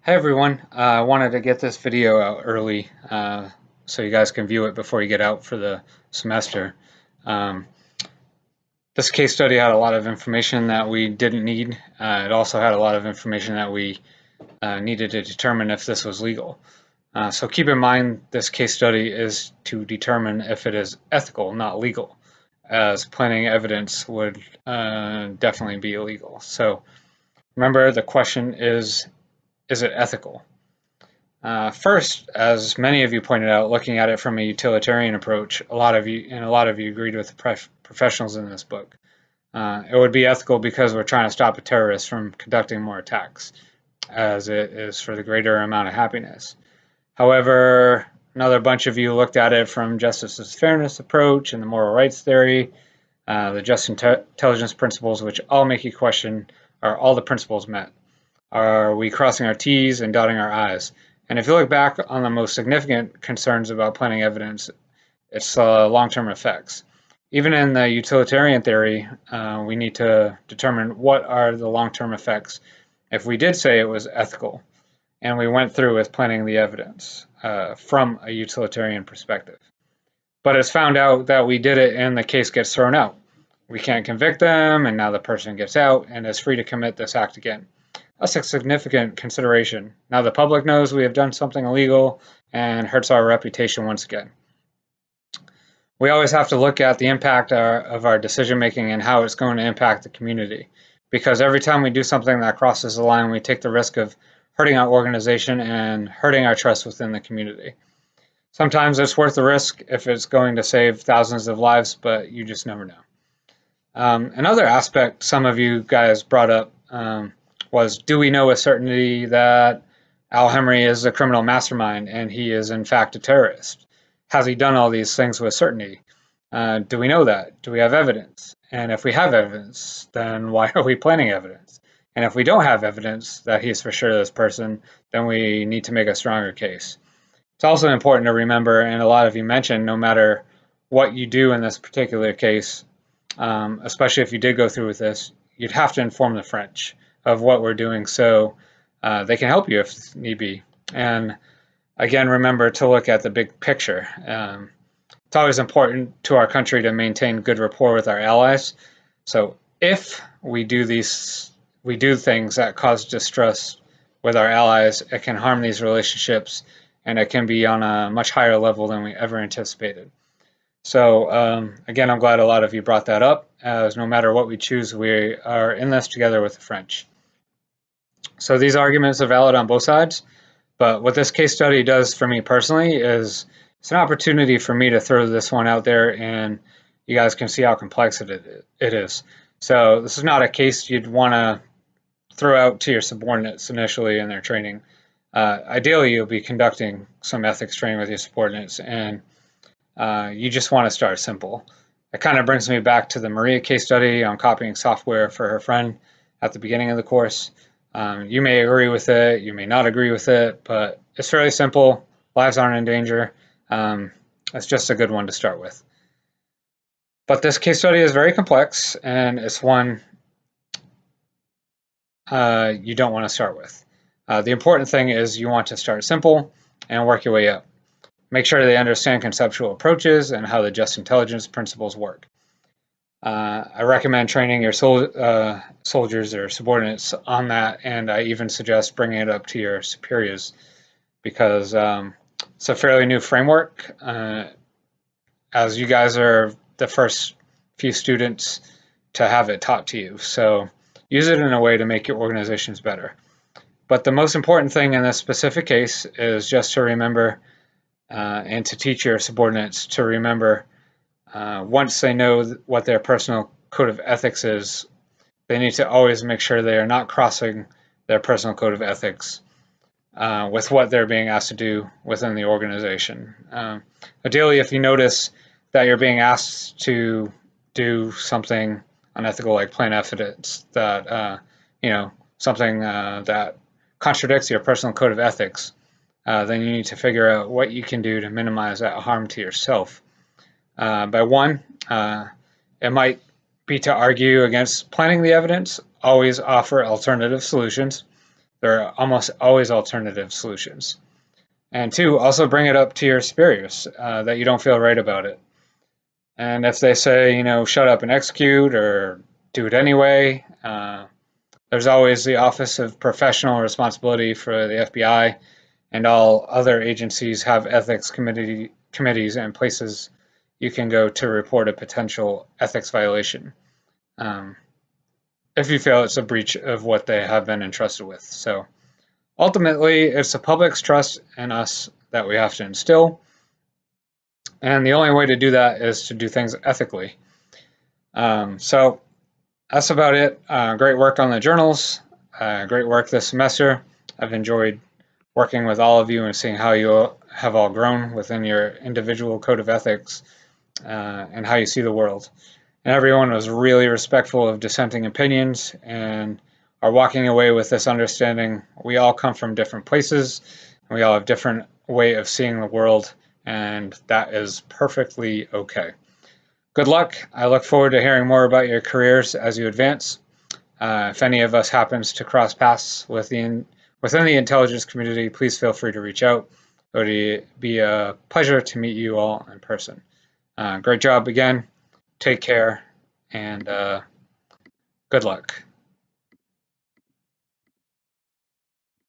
Hey everyone, I wanted to get this video out early so you guys can view it before you get out for the semester. Um, this case study had a lot of information that we didn't need. It also had a lot of information that we needed to determine if this was legal. So keep in mind this case study is to determine if it is ethical, not legal, as planting evidence would definitely be illegal. So remember the question is it ethical? First, as many of you pointed out, looking at it from a utilitarian approach, a lot of you agreed with the professionals in this book. It would be ethical because we're trying to stop a terrorist from conducting more attacks, as it is for the greater amount of happiness. However, another bunch of you looked at it from justice as fairness approach and the moral rights theory, the just intelligence principles, which all make you question: are all the principles met? Are we crossing our T's and dotting our I's? And if you look back on the most significant concerns about planting evidence, it's long-term effects. Even in the utilitarian theory, we need to determine what are the long-term effects if we did say it was ethical, and we went through with planting the evidence from a utilitarian perspective. But it's found out that we did it and the case gets thrown out. We can't convict them, and now the person gets out and is free to commit this act again. That's a significant consideration. Now the public knows we have done something illegal and hurts our reputation once again. We always have to look at the impact of our decision making and how it's going to impact the community. Because every time we do something that crosses the line, we take the risk of hurting our organization and hurting our trust within the community. Sometimes it's worth the risk if it's going to save thousands of lives, but you just never know. Another aspect some of you guys brought up was, do we know with certainty that Al Hemry is a criminal mastermind and he is in fact a terrorist? Has he done all these things with certainty? Do we know that? Do we have evidence? And if we have evidence, then why are we planting evidence? And if we don't have evidence that he's for sure this person, then we need to make a stronger case. It's also important to remember, and a lot of you mentioned, no matter what you do in this particular case, especially if you did go through with this, you'd have to inform the French of what we're doing so they can help you if need be. And again, remember to look at the big picture. It's always important to our country to maintain good rapport with our allies. So if we do things that cause distrust with our allies, it can harm these relationships and it can be on a much higher level than we ever anticipated. So again, I'm glad a lot of you brought that up, as no matter what we choose, we are in this together with the French. So these arguments are valid on both sides, but what this case study does for me personally is it's an opportunity for me to throw this one out there and you guys can see how complex it is. So this is not a case you'd want to throw out to your subordinates initially in their training. Ideally, you'll be conducting some ethics training with your subordinates, and you just want to start simple. It kind of brings me back to the Maria case study on copying software for her friend at the beginning of the course. You may agree with it, you may not agree with it, but it's fairly simple. Lives aren't in danger. It's just a good one to start with. But this case study is very complex, and it's one you don't want to start with. The important thing is you want to start simple and work your way up. Make sure they understand conceptual approaches and how the just intelligence principles work. I recommend training your soldiers or subordinates on that, and I even suggest bringing it up to your superiors because it's a fairly new framework. As you guys are the first few students to have it taught to you, so use it in a way to make your organizations better. But the most important thing in this specific case is just to remember and to teach your subordinates to remember once they know what their personal code of ethics is, they need to always make sure they are not crossing their personal code of ethics with what they're being asked to do within the organization. Ideally, if you notice that you're being asked to do something unethical, like plant evidence, that something that contradicts your personal code of ethics, then you need to figure out what you can do to minimize that harm to yourself. By one, it might be to argue against planting the evidence. Always offer alternative solutions. There are almost always alternative solutions. And two, also bring it up to your superiors that you don't feel right about it. And if they say, shut up and execute or do it anyway, there's always the Office of Professional Responsibility for the FBI, and all other agencies have ethics committees and places you can go to report a potential ethics violation if you feel it's a breach of what they have been entrusted with. So ultimately, it's the public's trust in us that we have to instill, and the only way to do that is to do things ethically. So that's about it. Great work on the journals. Great work this semester. I've enjoyed working with all of you and seeing how you have all grown within your individual code of ethics and how you see the world. And everyone was really respectful of dissenting opinions and are walking away with this understanding we all come from different places and we all have different way of seeing the world, and that is perfectly okay. Good luck. I look forward to hearing more about your careers as you advance. If any of us happens to cross paths within the intelligence community, please feel free to reach out. It would be a pleasure to meet you all in person. Great job again. Take care, and good luck.